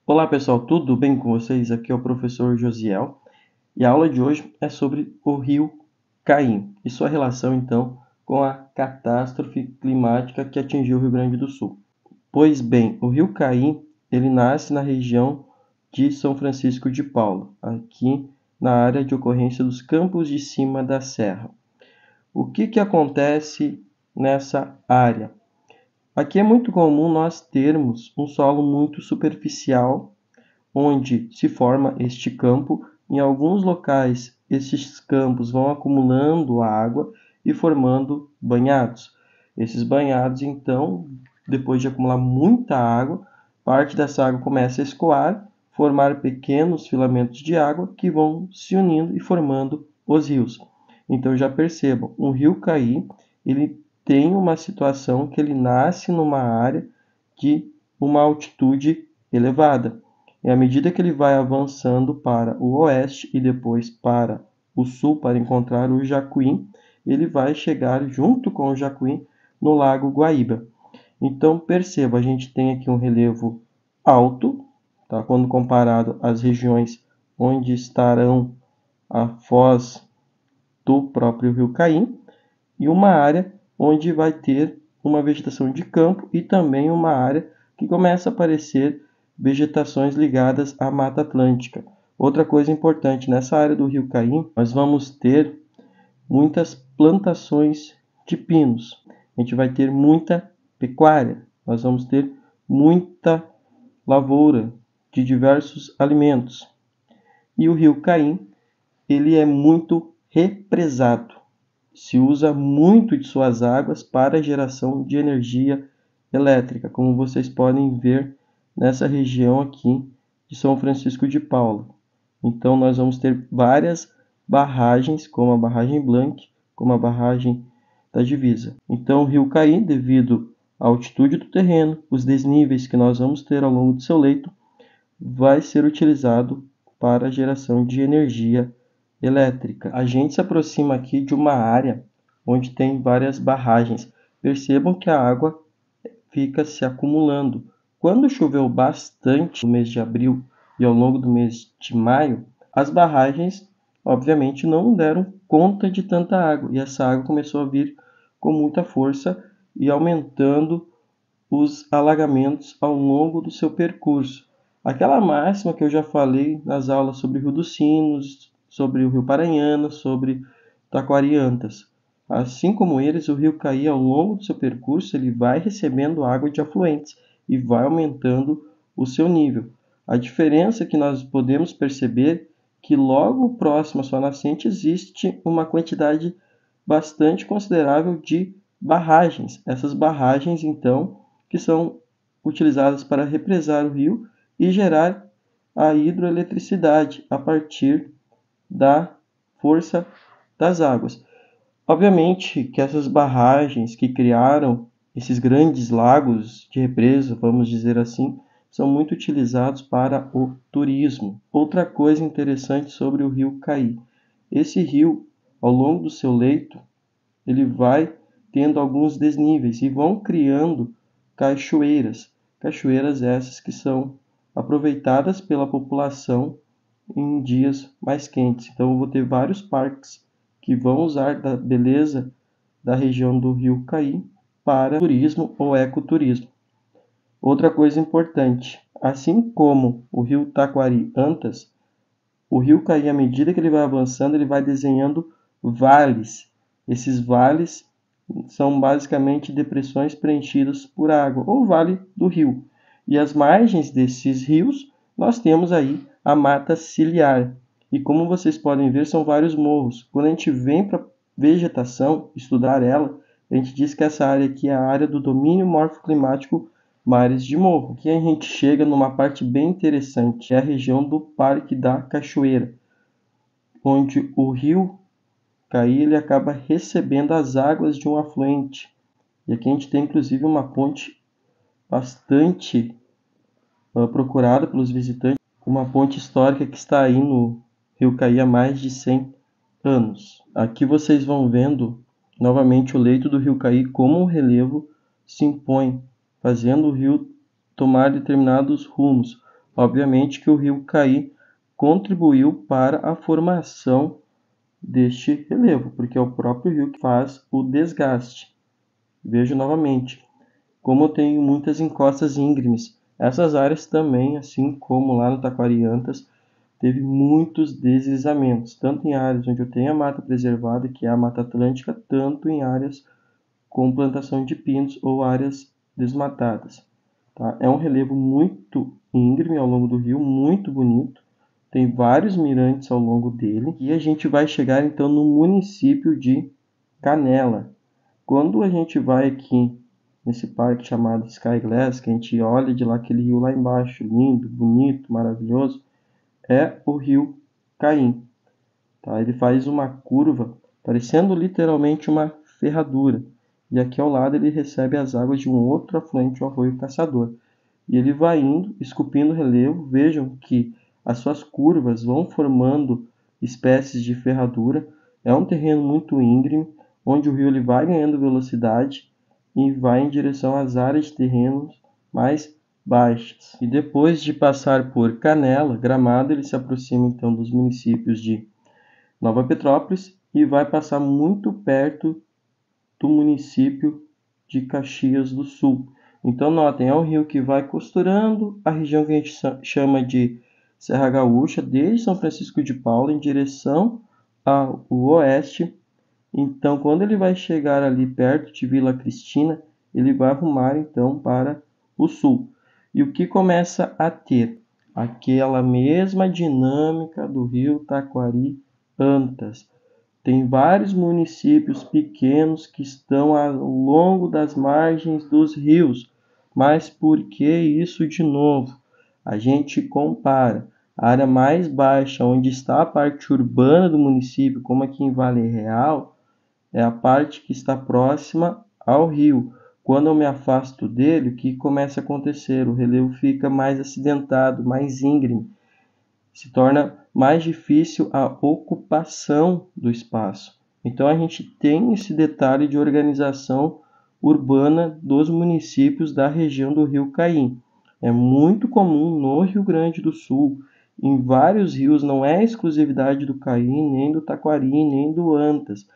Olá pessoal, tudo bem com vocês? Aqui é o professor Josiel e a aula de hoje é sobre o rio Caim e sua relação então com a catástrofe climática que atingiu o Rio Grande do Sul. Pois bem, o rio Caim ele nasce na região de São Francisco de Paula, aqui na área de ocorrência dos Campos de Cima da Serra. O que acontece nessa área? Aqui é muito comum nós termos um solo muito superficial onde se forma este campo. Em alguns locais, estes campos vão acumulando água e formando banhados. Esses banhados, então, depois de acumular muita água, parte dessa água começa a escoar, formar pequenos filamentos de água que vão se unindo e formando os rios. Então já percebam, um rio Caí, ele tem uma situação que ele nasce numa área de uma altitude elevada. E à medida que ele vai avançando para o oeste e depois para o sul para encontrar o Jacuim, ele vai chegar junto com o Jacuim no Lago Guaíba. Então perceba, a gente tem aqui um relevo alto, tá? Quando comparado às regiões onde estarão a foz do próprio rio Caim, e uma área onde vai ter uma vegetação de campo e também uma área que começa a aparecer vegetações ligadas à Mata Atlântica. Outra coisa importante, nessa área do rio Caim, nós vamos ter muitas plantações de pinos. A gente vai ter muita pecuária, nós vamos ter muita lavoura de diversos alimentos. E o rio Caim, ele é muito represado. Se usa muito de suas águas para a geração de energia elétrica, como vocês podem ver nessa região aqui de São Francisco de Paula. Então nós vamos ter várias barragens, como a barragem Blanc, como a barragem da Divisa. Então o rio Caí, devido à altitude do terreno, os desníveis que nós vamos ter ao longo do seu leito, vai ser utilizado para a geração de energia elétrica. A gente se aproxima aqui de uma área onde tem várias barragens. Percebam que a água fica se acumulando. Quando choveu bastante no mês de abril e ao longo do mês de maio, as barragens obviamente não deram conta de tanta água e essa água começou a vir com muita força e aumentando os alagamentos ao longo do seu percurso. Aquela máxima que eu já falei nas aulas sobre o Rio dos Sinos, sobre o Rio Paranhana, sobre Taquariantas. Assim como eles, o rio Caí, ao longo do seu percurso, ele vai recebendo água de afluentes e vai aumentando o seu nível. A diferença que nós podemos perceber que logo próximo à sua nascente existe uma quantidade bastante considerável de barragens. Essas barragens, então, que são utilizadas para represar o rio e gerar a hidroeletricidade a partir da força das águas. Obviamente que essas barragens que criaram esses grandes lagos de represa, vamos dizer assim, são muito utilizados para o turismo. Outra coisa interessante sobre o rio Caí. Esse rio, ao longo do seu leito, ele vai tendo alguns desníveis e vão criando cachoeiras. Cachoeiras essas que são aproveitadas pela população em dias mais quentes. Então eu vou ter vários parques que vão usar da beleza da região do rio Caí para turismo ou ecoturismo. Outra coisa importante, assim como o rio Taquari-Antas, o rio Caí, à medida que ele vai avançando, ele vai desenhando vales. Esses vales são basicamente depressões preenchidas por água, ou vale do rio. E as margens desses rios, nós temos aí a mata ciliar. E como vocês podem ver, são vários morros. Quando a gente vem para vegetação, estudar ela, a gente diz que essa área aqui é a área do domínio morfoclimático Mares de Morro. Aqui a gente chega numa parte bem interessante, é a região do Parque da Cachoeira, onde o rio Caí ele acaba recebendo as águas de um afluente. E aqui a gente tem inclusive uma ponte bastante procurada pelos visitantes, uma ponte histórica que está aí no rio Caí há mais de 100 anos. Aqui vocês vão vendo novamente o leito do rio Caí como o relevo se impõe, fazendo o rio tomar determinados rumos. Obviamente que o rio Caí contribuiu para a formação deste relevo, porque é o próprio rio que faz o desgaste. Vejo novamente, como eu tenho muitas encostas íngremes, essas áreas também, assim como lá no Taquariantas, teve muitos deslizamentos, tanto em áreas onde eu tenho a mata preservada, que é a Mata Atlântica, tanto em áreas com plantação de pinos ou áreas desmatadas. Tá? É um relevo muito íngreme ao longo do rio, muito bonito. Tem vários mirantes ao longo dele. E a gente vai chegar então no município de Canela. Quando a gente vai aqui nesse parque chamado Sky Glass, que a gente olha de lá aquele rio lá embaixo, lindo, bonito, maravilhoso, é o rio Caim. Tá? Ele faz uma curva parecendo literalmente uma ferradura. E aqui ao lado ele recebe as águas de um outro afluente, o Arroio Caçador. E ele vai indo, esculpindo o relevo. Vejam que as suas curvas vão formando espécies de ferradura. É um terreno muito íngreme, onde o rio ele vai ganhando velocidade e vai em direção às áreas de terrenos mais baixas. E depois de passar por Canela, Gramado, ele se aproxima então dos municípios de Nova Petrópolis e vai passar muito perto do município de Caxias do Sul. Então, notem, é um rio que vai costurando a região que a gente chama de Serra Gaúcha, desde São Francisco de Paula em direção ao oeste. Então, quando ele vai chegar ali perto de Vila Cristina, ele vai rumar então para o sul. E o que começa a ter? Aquela mesma dinâmica do rio Taquari-Antas. Tem vários municípios pequenos que estão ao longo das margens dos rios. Mas por que isso de novo? A gente compara a área mais baixa, onde está a parte urbana do município, como aqui em Vale Real, é a parte que está próxima ao rio. Quando eu me afasto dele, o que começa a acontecer? O relevo fica mais acidentado, mais íngreme. Se torna mais difícil a ocupação do espaço. Então a gente tem esse detalhe de organização urbana dos municípios da região do Rio Caim. É muito comum no Rio Grande do Sul, em vários rios, não é exclusividade do Caim, nem do Taquari, nem do Antas.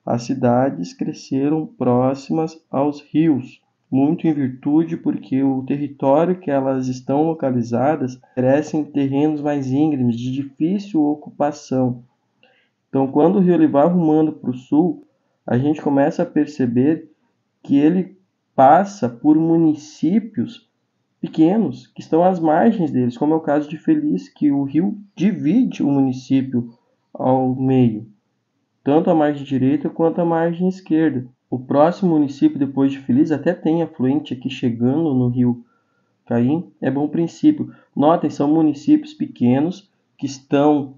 As cidades cresceram próximas aos rios, muito em virtude porque o território que elas estão localizadas cresce em terrenos mais íngremes, de difícil ocupação. Então, quando o rio ele vai arrumando para o sul, a gente começa a perceber que ele passa por municípios pequenos que estão às margens deles, como é o caso de Feliz, que o rio divide o município ao meio, tanto a margem direita quanto a margem esquerda. O próximo município depois de Feliz até tem afluente aqui chegando no rio Caim, é Bom Princípio. Notem, são municípios pequenos que estão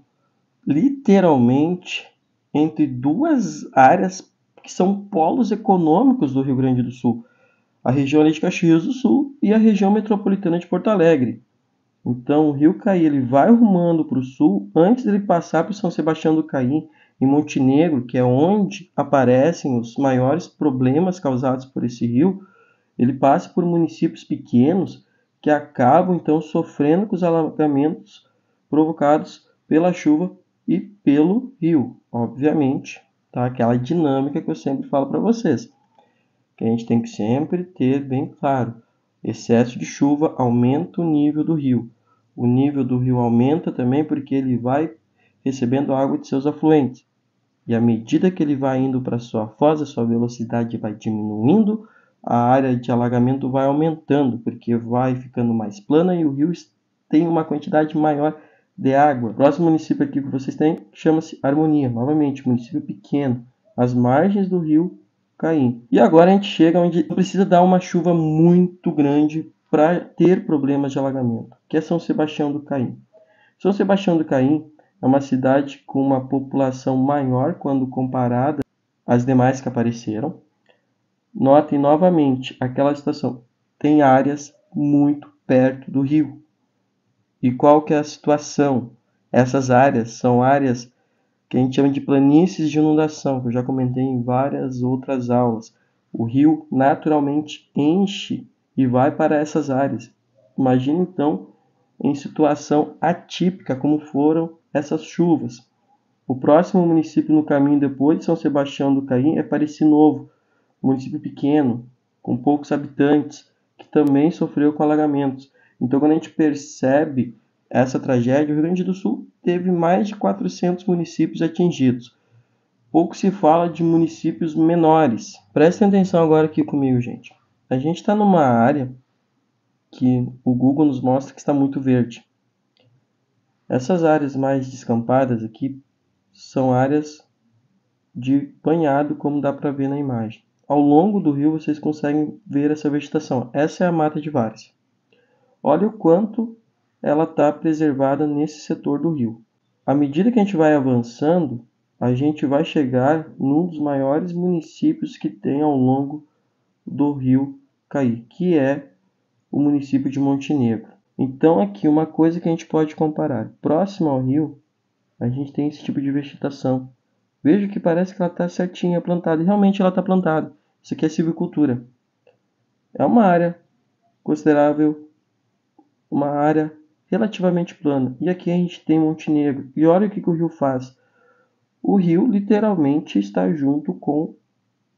literalmente entre duas áreas que são polos econômicos do Rio Grande do Sul. A região ali de Caxias do Sul e a região metropolitana de Porto Alegre. Então, o rio Caí ele vai rumando para o sul antes dele passar por São Sebastião do Caí, em Montenegro, que é onde aparecem os maiores problemas causados por esse rio. Ele passa por municípios pequenos que acabam então sofrendo com os alagamentos provocados pela chuva e pelo rio, obviamente, tá? Aquela dinâmica que eu sempre falo para vocês, que a gente tem que sempre ter bem claro. Excesso de chuva aumenta o nível do rio. O nível do rio aumenta também porque ele vai recebendo água de seus afluentes. E à medida que ele vai indo para sua foz, a sua velocidade vai diminuindo, a área de alagamento vai aumentando, porque vai ficando mais plana e o rio tem uma quantidade maior de água. O próximo município aqui que vocês têm chama-se Harmonia, novamente, município pequeno, às margens do rio Caim. E agora a gente chega onde precisa dar uma chuva muito grande para ter problemas de alagamento, que é São Sebastião do Caim. São Sebastião do Caim é uma cidade com uma população maior quando comparada às demais que apareceram. Notem novamente aquela situação. Tem áreas muito perto do rio. E qual que é a situação? Essas áreas são áreas que a gente chama de planícies de inundação, que eu já comentei em várias outras aulas. O rio naturalmente enche e vai para essas áreas. Imagine então em situação atípica, como foram essas chuvas. O próximo município no caminho depois de São Sebastião do Caí é Pareci Novo, um município pequeno, com poucos habitantes, que também sofreu com alagamentos. Então, quando a gente percebe essa tragédia, o Rio Grande do Sul teve mais de 400 municípios atingidos. Pouco se fala de municípios menores. Prestem atenção agora aqui comigo, gente. A gente está numa área que o Google nos mostra que está muito verde. Essas áreas mais descampadas aqui são áreas de banhado, como dá para ver na imagem. Ao longo do rio vocês conseguem ver essa vegetação. Essa é a mata de várzea. Olha o quanto ela está preservada nesse setor do rio. À medida que a gente vai avançando, a gente vai chegar num dos maiores municípios que tem ao longo do rio Caí, que é o município de Montenegro. Então aqui uma coisa que a gente pode comparar. Próximo ao rio, a gente tem esse tipo de vegetação. Veja que parece que ela está certinha, plantada. E realmente ela está plantada. Isso aqui é silvicultura. É uma área considerável, uma área relativamente plana. E aqui a gente tem Montenegro. E olha o que o rio faz. O rio literalmente está junto com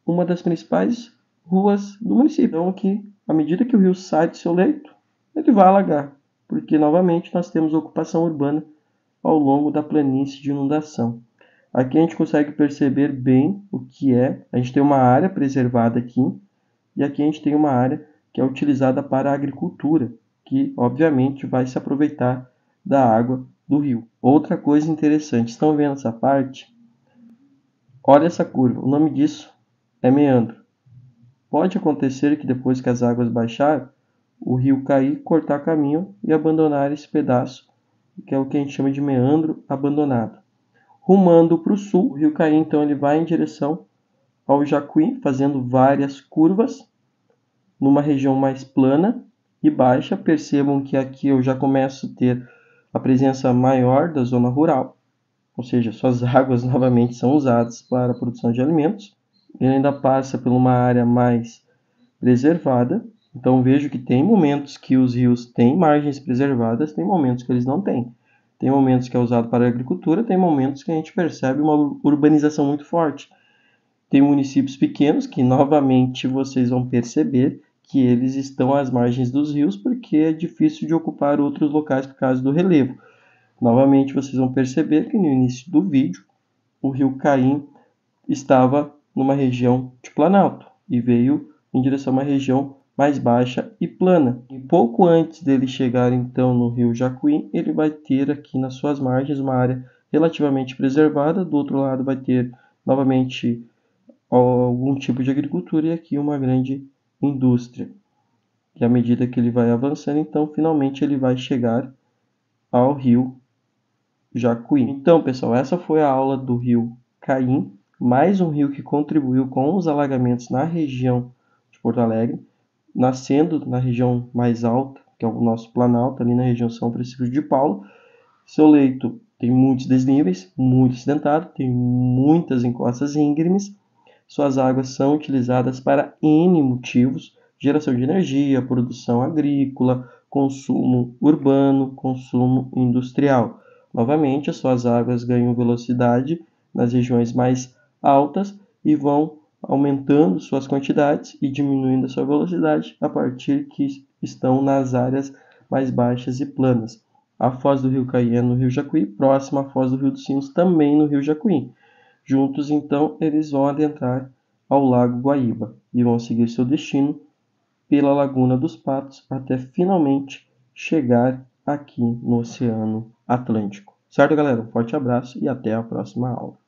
uma das principais ruas do município. Então aqui, à medida que o rio sai do seu leito, ele vai alagar. Porque novamente nós temos ocupação urbana ao longo da planície de inundação. Aqui a gente consegue perceber bem o que é. A gente tem uma área preservada aqui, e aqui a gente tem uma área que é utilizada para a agricultura, que obviamente vai se aproveitar da água do rio. Outra coisa interessante, estão vendo essa parte? Olha essa curva, o nome disso é meandro. Pode acontecer que depois que as águas baixarem, o rio cair, cortar caminho e abandonar esse pedaço, que é o que a gente chama de meandro abandonado. Rumando para o sul, o rio Caí, então, ele vai em direção ao Jacuí, fazendo várias curvas, numa região mais plana e baixa. Percebam que aqui eu já começo a ter a presença maior da zona rural, ou seja, suas águas novamente são usadas para a produção de alimentos. Ele ainda passa por uma área mais preservada, então vejo que tem momentos que os rios têm margens preservadas, tem momentos que eles não têm. Tem momentos que é usado para a agricultura, tem momentos que a gente percebe uma urbanização muito forte. Tem municípios pequenos que, novamente, vocês vão perceber que eles estão às margens dos rios porque é difícil de ocupar outros locais por causa do relevo. Novamente, vocês vão perceber que no início do vídeo, o rio Caim estava numa região de planalto e veio em direção a uma região mais baixa e plana. E pouco antes dele chegar então no rio Jacuí, ele vai ter aqui nas suas margens uma área relativamente preservada. Do outro lado vai ter novamente algum tipo de agricultura e aqui uma grande indústria. E à medida que ele vai avançando, então finalmente ele vai chegar ao rio Jacuí. Então, pessoal, essa foi a aula do rio Caim, mais um rio que contribuiu com os alagamentos na região de Porto Alegre, nascendo na região mais alta, que é o nosso Planalto, ali na região São Francisco de Paula. Seu leito tem muitos desníveis, muito acidentado, tem muitas encostas íngremes. Suas águas são utilizadas para N motivos: geração de energia, produção agrícola, consumo urbano, consumo industrial. Novamente, as suas águas ganham velocidade nas regiões mais altas e vão aumentando suas quantidades e diminuindo a sua velocidade a partir que estão nas áreas mais baixas e planas. A foz do rio Caí é no rio Jacuí, próxima à foz do rio dos Sinos, também no rio Jacuí. Juntos, então, eles vão adentrar ao lago Guaíba e vão seguir seu destino pela Laguna dos Patos até finalmente chegar aqui no Oceano Atlântico. Certo, galera? Um forte abraço e até a próxima aula.